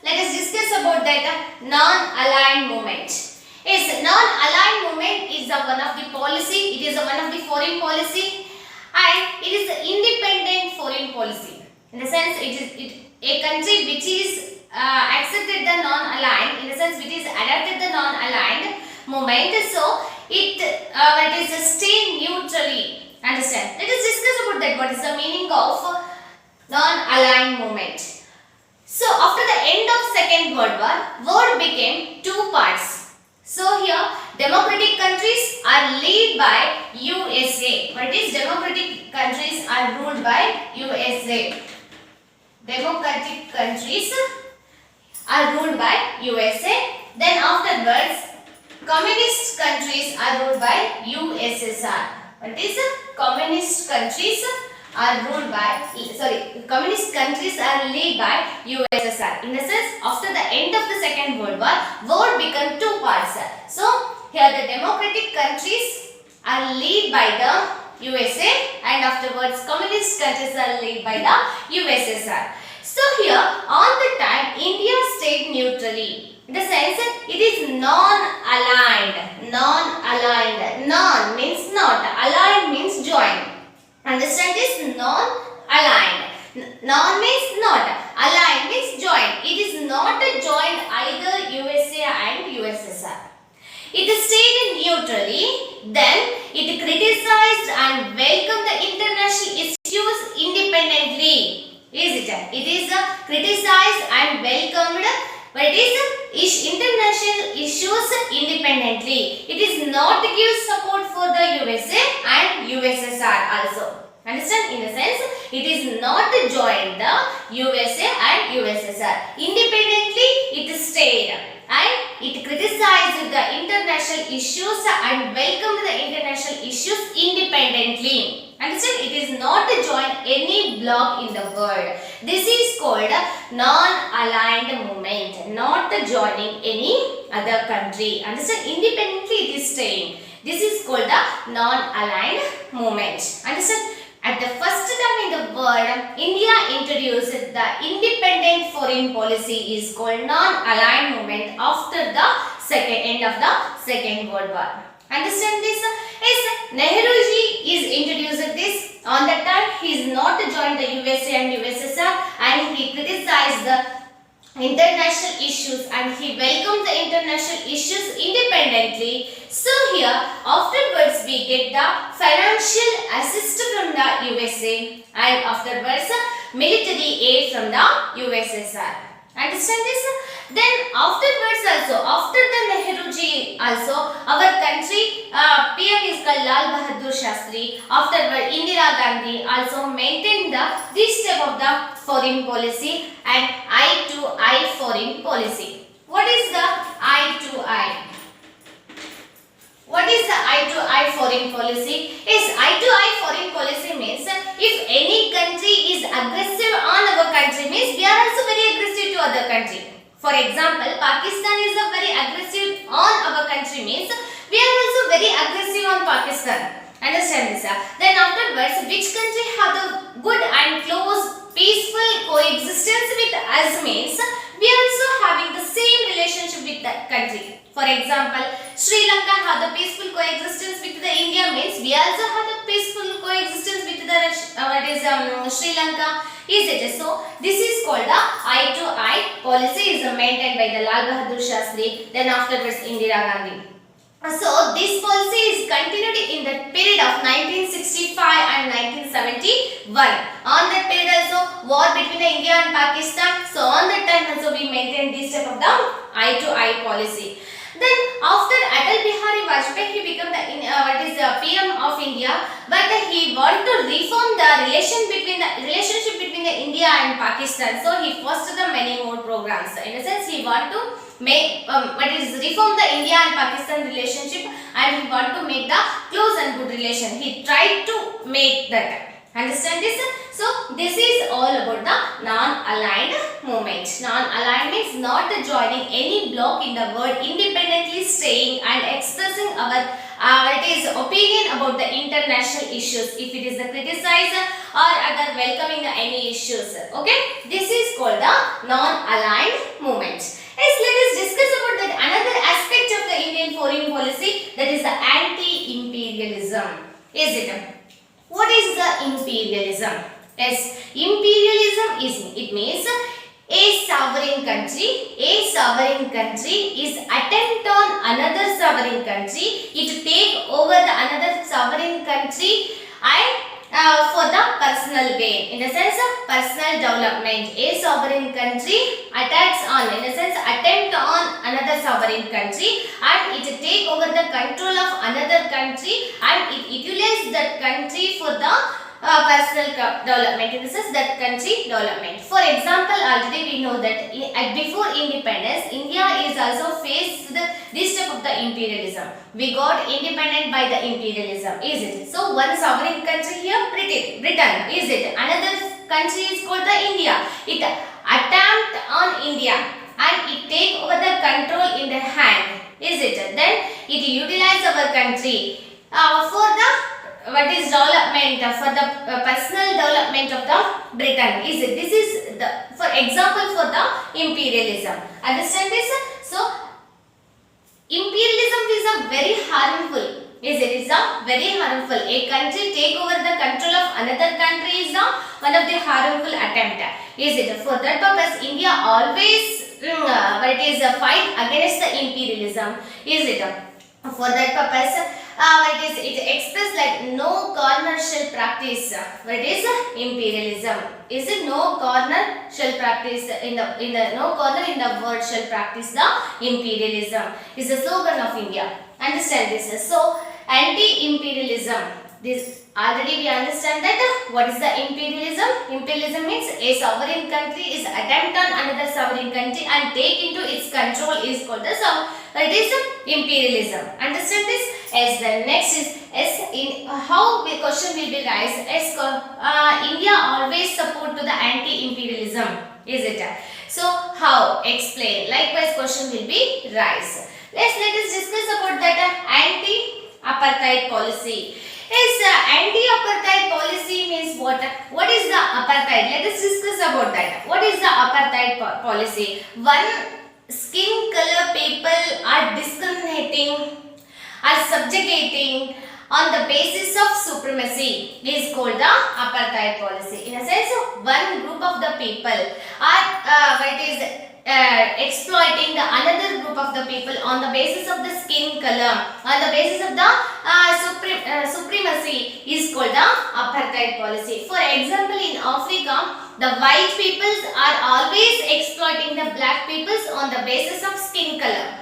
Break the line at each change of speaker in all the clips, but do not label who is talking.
let us discuss about that non-aligned movement. Yes, non-aligned movement is one of the policy, it is one of the foreign policy and it is the independent foreign policy. In the sense it is a country which is accepted the non-aligned, in the sense which is adapted the non-aligned movement, so it is stay neutrally. Understand? Let us discuss about that. What is the meaning of non-aligned movement? So after the end of Second World War, world became two parts. So here democratic countries are led by USA. What is democratic countries are ruled by USA. Democratic countries are ruled by USA. Then afterwards communist countries are ruled by USSR. What is communist countries are ruled by, communist countries are led by USSR. In the sense, after the end of the Second World War, world became two parts. So here the democratic countries are led by the USA and afterwards communist countries are led by the USSR. So here on the time India stayed neutrally. In the sense it is non-aligned. Non-aligned. Non means not. Aligned means join. Understand this? Non-aligned. Non means not. Aligned means join. It is not joined either USA and USSR. It stayed neutrally. Then it criticized and welcomed the international issues independently. Is it? It is criticized and welcomed. But it is international issues independently. It is not give support for the USA and USSR also. Understand? In a sense, it is not joined the USA and USSR. Independently, it stayed and it criticized the international issues and welcomed the international issues independently. Understand? It is not joined any bloc in the world. This is called non-aligned movement. Not joining any other country. Understand? Independently it is staying. This is called the non-aligned movement. Understand? At the first time in the world, India introduced the independent foreign policy is called non-aligned movement after the end of the Second World War. Understand this? Yes, Nehruji is introduced this. On that time, he is not joined the USA and USSR and he criticized the international issues and he welcomed the international issues independently. So here, afterwards we get the financial assist from the USA and afterwards military aid from the USSR. Understand this? Then afterwards also, after the Nehruji also, our country PM is called Lal Bahadur Shastri. Afterward Indira Gandhi also maintained this type of the foreign policy and eye to eye foreign policy. What is the eye to eye? What is the eye to eye foreign policy? Yes, eye to eye foreign policy means if any country is aggressive on our country means we are also very aggressive to other country. For example, Pakistan is a very aggressive on our country means we are also very aggressive on Pakistan. Understand this? Then afterwards, which country have the good and close peaceful coexistence with us means we are also having the same relationship with that country. For example, Sri Lanka have the peaceful coexistence with the India means we also have the peaceful coexistence with the Sri Lanka. Is it? So this is called the eye to eye policy is maintained by the Lal Bahadur Shastri. Then afterwards Indira Gandhi. So this policy is continued in the period of 1965 and 1971. On that period also war between the India and Pakistan. So on that time also we maintained this type of the eye to eye policy. Then after Atal Bihari Vajpayee he became the PM of India, but he want to reform the relationship between the India and Pakistan. So he fostered the many more programs. In a sense he want to make reform the India and Pakistan relationship and he want to make the close and good relation. He tried to make that. Understand this? So this is all about the non-aligned movement. Non-aligned means not joining any bloc in the world, independently staying and expressing our opinion about the international issues. If it is the criticize or other welcoming any issues. Okay, this is called the non-aligned movement. Is it? What is the imperialism? Yes, imperialism it means a sovereign country is attempt on another sovereign country. It take over the another sovereign country and for the personal gain, in the sense of personal development. A sovereign country attacks on, in the sense attempt on another sovereign country and it take over the control of another country and it utilize that country for the personal development, in the sense that country development. For example, already we know that before independence, India is also faced this type of the imperialism. We got independent by the imperialism, is it? So one sovereign country here, Britain, is it? Another country is called the India. It attempt on India and it take over the control in their hand, is it? Then it utilize our country for the what is development, for the personal development of the Britain, is it? This is the, for example, for the imperialism. Understand this? So imperialism is a very harmful, is it? Is a very harmful. A country take over the control of another country is the one of the harmful attempt, is it? For that purpose, India always fight against the imperialism, is it? For that purpose, it expressed like no corner shall practice. What is imperialism? Is it no corner shall practice in the no corner in the world shall practice the imperialism? Is the slogan of India. Understand this? So anti-imperialism. This already we understand that what is the imperialism? Imperialism means a sovereign country is attempt on another sovereign country and take into its control is called the imperialism. Understand this? As the next is in how the question will be raised as India always support to the anti-imperialism, is it? So how? Explain. Likewise question will be raised. Let us discuss about that anti-apartheid policy. Anti-apartheid policy means what? What is the apartheid? Let us discuss about that. What is the apartheid policy? One, skin color people are discriminating, are subjugating on the basis of supremacy is called the apartheid policy. In a sense, one group of the people are exploiting the another group of the people on the basis of the skin color, on the basis of the supremacy is called the apartheid policy. For example, in Africa, the white peoples are always exploiting the black peoples on the basis of skin color.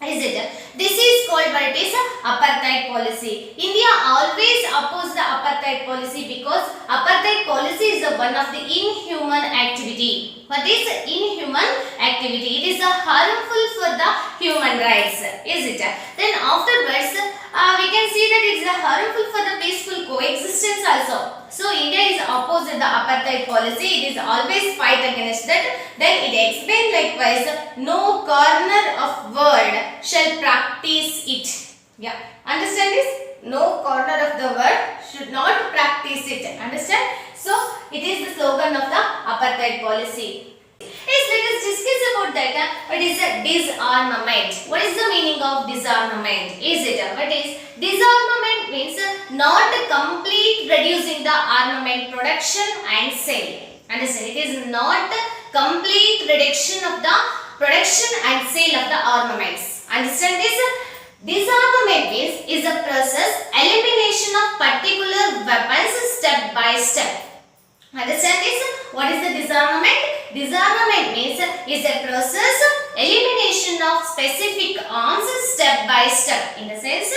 Is it? This is called what it is apartheid policy. India always opposed the apartheid policy because apartheid policy is one of the inhuman activity. What is inhuman activity? It is harmful for the human rights. Is it? Then afterwards, we can see that it is harmful for the peaceful coexistence also. So India is opposed to the apartheid policy. It is always fight against that. Then it explains likewise, no corner of world shall practice it. Yeah, understand this? No corner of the world should not practice it. Understand? So it is the slogan of the apartheid policy. Yes, let us discuss about that. What is a disarmament? What is the meaning of disarmament? Is it? What is disarmament? Means not complete reducing the armament production and sale. Understand? It is not complete reduction of the production and sale of the armaments. Understand this? Disarmament means is a process elimination of particular weapons step by step. Understand this? What is the disarmament? Disarmament means is a process elimination of specific arms step by step. In the sense,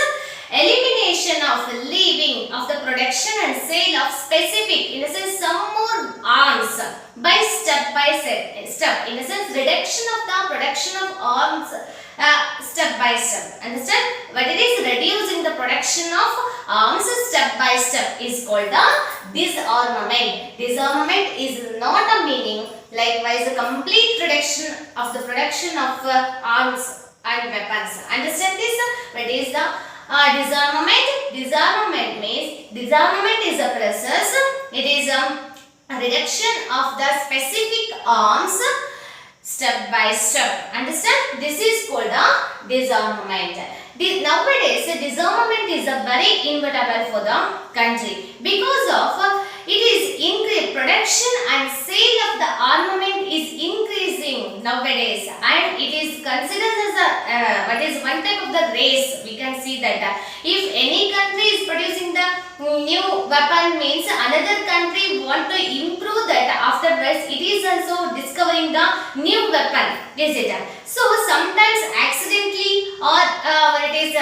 elimination of leaving of the production and sale of specific, in the sense some more arms by step. In the sense, reduction of the production of arms step by step. Understand? But it is reducing the production of arms step by step is called the disarmament. Disarmament is not a meaning likewise a complete reduction of the production of arms and weapons. Understand this? What is the disarmament? Disarmament means disarmament is a process. It is a reduction of the specific arms step by step. Understand? This is called a disarmament. Nowadays, disarmament is a very inevitable for the country because of it is production and sale of the armament is increasing nowadays, and it is considered as a what is one type of the race. We can see that if any country is producing the new weapon, means another country want to improve that. Afterwards, it is also discovering the new weapon. Is it? So sometimes accidentally or what it is.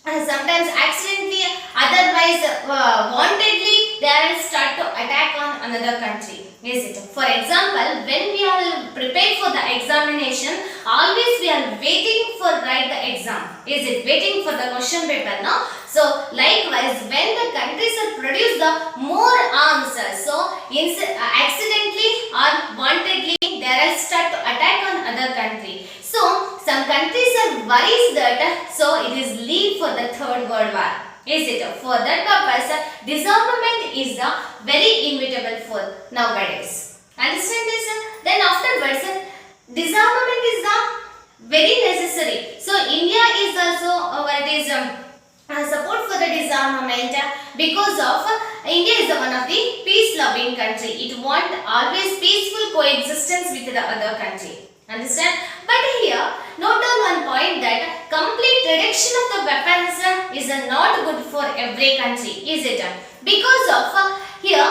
Sometimes accidentally, otherwise wantedly, they will start to attack on another country. Is it? For example, when we are prepared for the examination, always we are waiting for write the exam. Is it? Waiting for the question paper, no? So likewise, when the countries are produce the more arms, so accidentally or wantedly, they will start to attack on other country. So some countries are worried that so it is lead for the Third World War. Is it? For that purpose, disarmament is the very inevitable for nowadays. Understand this? Then afterwards, disarmament is the very necessary. So India is also what is support for the disarmament because of India is one of the peace-loving country. It want always peaceful coexistence with the other country. Understand? But here, note down one point that complete reduction of the weapons is not good for every country. Is it? Because of here,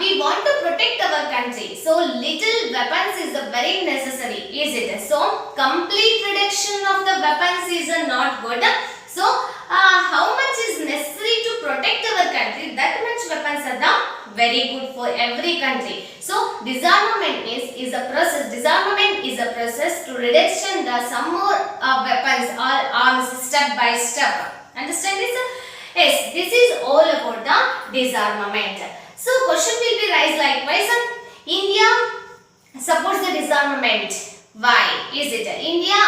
we want to protect our country. So, little weapons is very necessary. Is it? So, complete reduction of the weapons is not good. So, how much is necessary to protect our country? That much weapons are the very good for every country. So, disarmament is a process. Disarmament is a process to reduction the some more weapons or arms step by step. Understand this? Yes, this is all about the disarmament. So, question will be raised likewise. India supports the disarmament. Why is it? India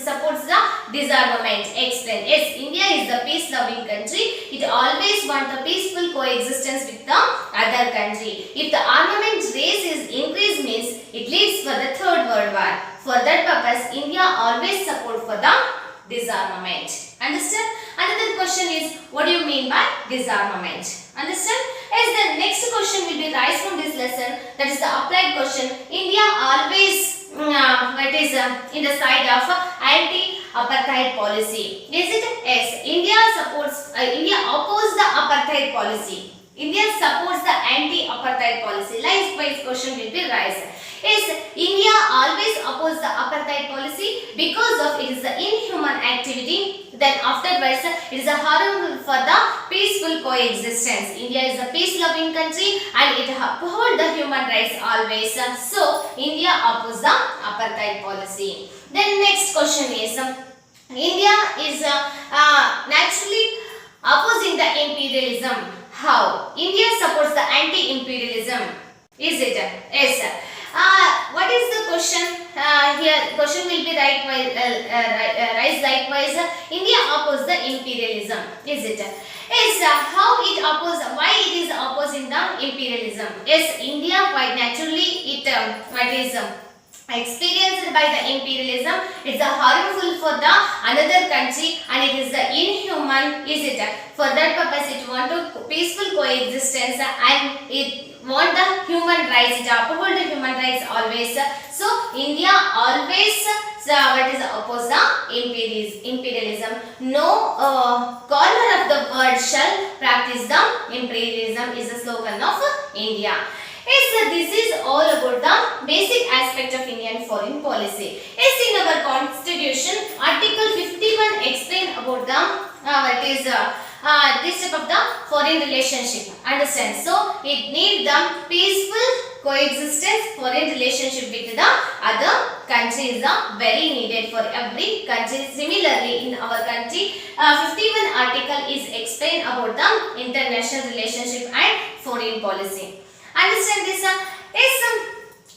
supports the disarmament. Explain. Yes, India is the peace-loving country. It always wants the peaceful coexistence with the other country. If the armament race is increased, means it leads for the Third World War. For that purpose, India always support for the disarmament. Understand? Another question is, what do you mean by disarmament? Understand? As the next question will be raised from this lesson, that is the applied question. India always in the side of anti-apartheid policy. Is it? Yes. India opposes the apartheid policy. India supports the anti-apartheid policy. Likewise, question will be raised. Is India always opposes the apartheid policy because of it is the inhuman activity. Then afterwards, it is a harmful for the peaceful coexistence. India is a peace-loving country and it upholds the human rights always. So, India opposes the apartheid policy. Then next question is, India is naturally opposing the imperialism. How? India supports the anti-imperialism. Is it? Yes. What is the question? Here question will be raised likewise. India opposes the imperialism. Is it? Yes. How it opposes? Why it is opposing the imperialism? Yes. India quite naturally experienced by the imperialism. It's harmful for the another country and it is the inhuman. Is it? For that purpose, it want to peaceful coexistence and it want the human rights. It uphold the human rights always. So India always oppose the imperialism. No corner of the world shall practice the imperialism is the slogan of India. Yes, this is all about the basic aspect of Indian foreign policy. Yes, in our constitution, Article 51 explain about the this type of the foreign relationship. Understand? So, it need the peaceful coexistence foreign relationship with the other country is very needed for every country. Similarly, in our country, 51 article is explain about the international relationship and foreign policy. Understand this? Yes,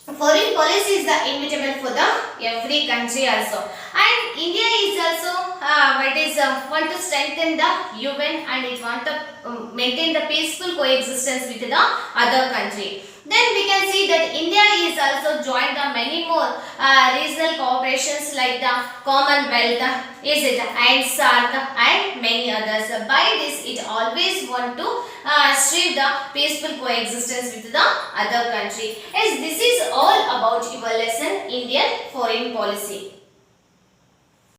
foreign policy is the inevitable for the every country also, and India is also want to strengthen the UN and it want to maintain the peaceful coexistence with the other country. Then we can see that India is also joined the many more regional cooperations like the Commonwealth, is it, and SAARC and many others. By this, it always want to strive the peaceful coexistence with the other country. Yes, this is all about your lesson Indian foreign policy.